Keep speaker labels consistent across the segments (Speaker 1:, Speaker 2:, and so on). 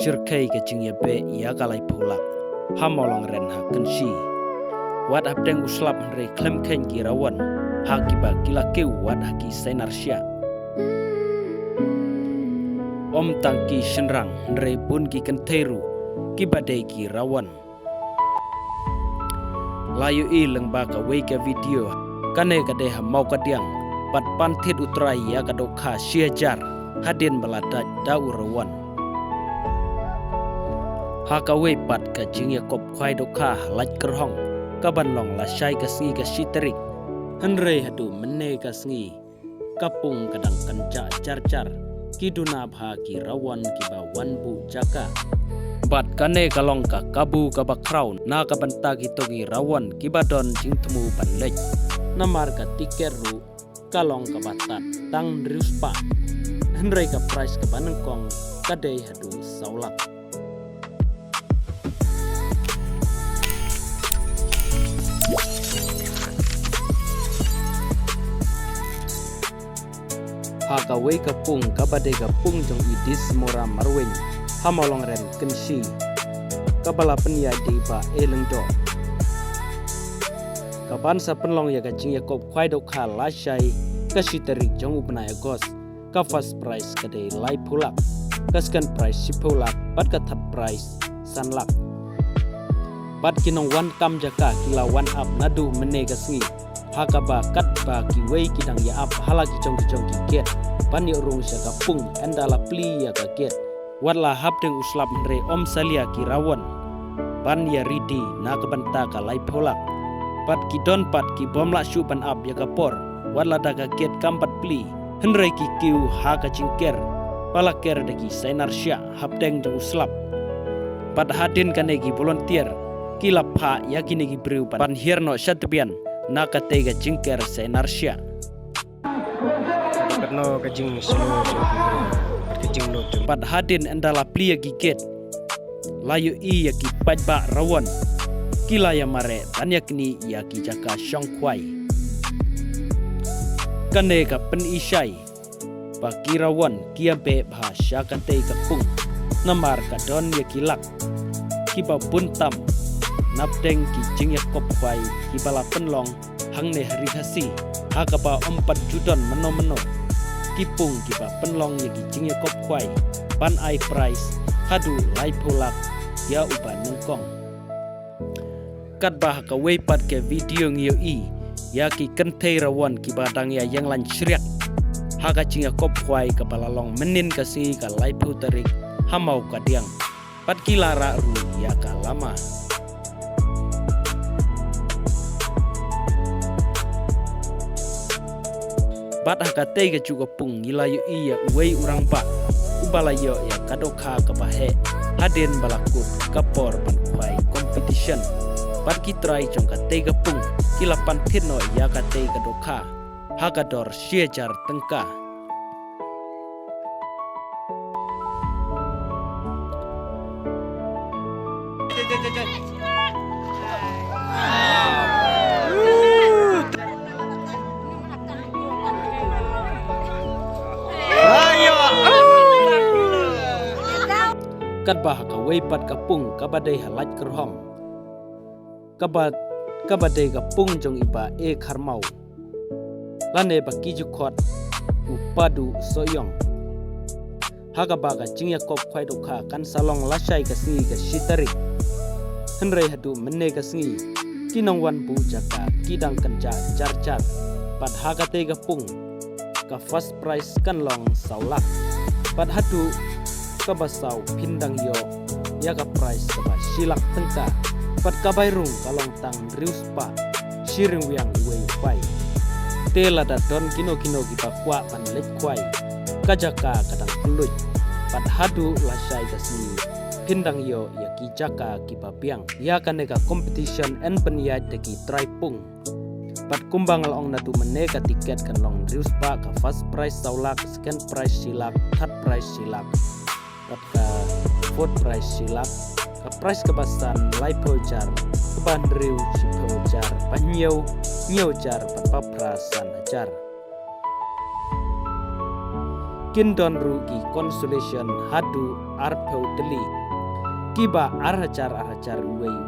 Speaker 1: shirkai ke jingya be ya kalai pulak hamolong ren ha kenshi wat abdeng uslap re klem ken kirawan hakiba kila keu wat haki senarsya om tangki shenrang re pun ki kenteru kibadai kirawan layu i lengba ka weka video kane ka deha mau kadiang pat pantit utrai ya kadokha siajar hadin balada daurawan hakawe pat ka jingya kop khwai dokha laj kerhong kabanlong la syai ka sngi ka siterik henre hadu menne ka sngi kapung kadang kanca car-car kiduna bha ki rawan ki ba wanbu jaka bat kane kalong ka kabu ka bakraun na ka banta ki togi rawan ki badon jingtemu banlej namar ka tikeru kalong ka batat tang druspa henre ka price ka banengkong kadai hadu saulak hakawe kapung kabade kapung jong idis mora marwen hamolong ren kensi kabala penya di ba elengdo kaban sa penlong ya kacing ya kop kwai dok kha la shai kasiteri jong upna ya gos ka first price kade lai pulak ka second price sipulak bat ka third price sanlak bat kinong wan kam jaka kila wan up nadu mene kasngi hakaba kat ba ki wei kidang ya ap halaki jong ki get pan ya rung sya kapung endala pli ya ka get watla habdeng uslap mre om salia ki rawan pan ya ridi na ka banta ka lai pholak pat ki don pat ki bomla shu pan ap ya ka por watla daga get kampat pli henre ki kiu ha ka cingker palaker de ki senar sya habdeng jong uslap pat hadin kanegi volunteer kilap ha ya kini ki breu pan hierno syatbian na katega jingker senarsya
Speaker 2: karena kajing semua kajing no
Speaker 1: pat hadin endala plia giget layu i yaki pajba rawan kila ya mare banyak ni yaki jaka syongkwai kane ka pen isai pakirawan kiabe bahasa kate kapung namar kadon yaki lak kiba buntam napdeng ki jing kop kwai ki bala penlong hangne hari hasi hakapa 4 judon meno kipung ki ba penlong ye ki jing kop kwai ban ai price hadu lai pulak ya uban nengkong kat bah ka wei pat ke video ngio i ya ki kentei rawan ki badang ya yang lan syriak haka jing kop kwai ka balalong menin kasi ka lai puterik hamau ka diang pat kilara ru ya ka lama bat hakate ga juga pung gilayu iya uwei urang ba ubalayo ya kadokha kabahe haden balakut kapor pankwai competition bat kitrai jong kate ga pung kilapan thino ya kate kadokha hagador siejar tengka kat bah ka wei pat kapung kabadai halat kerhong kabadai kapung jong iba e kharmau lane baki jukot upadu soyong hagaba ga jingya kop khwai dokha kan salong lasai ka sngi ka sitarik henre hadu menne ka sngi kinong wan bu jaka kidang kanca car-car pat hagate kapung ka first price kan long saulak pat hadu kabasau pindang yo ya ka price ka silak tengka pat kabairung kalong tang riuspa shiring wiang wei pai tela da don kino kita kwa pan lek kwai kajaka kadang peluj pat hadu lasai kasni pindang yo ya ki jaka ki babiang ya kaneka competition en penya de ki traipung pat kumbang long natu meneka tiket kan long riuspa ka first price saulak second price silak third price silak ka fourth price silak ka price kebasan lai pojar keban riu sipojar panyau nyau jar pat paprasan jar kin don ru ki consolation hadu arpeu deli kiba arhacar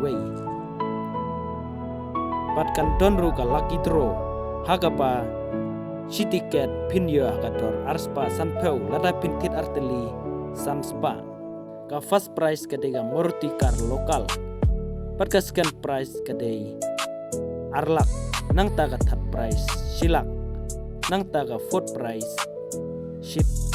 Speaker 1: wei patkan don ru ka lucky draw hagapa sitiket pinyo hagador arspa sanpeu lada pintit arteli samspa ka first prize kadega morti kar lokal patka second prize kadei arlak nang taga third prize silak nang taga fourth prize ship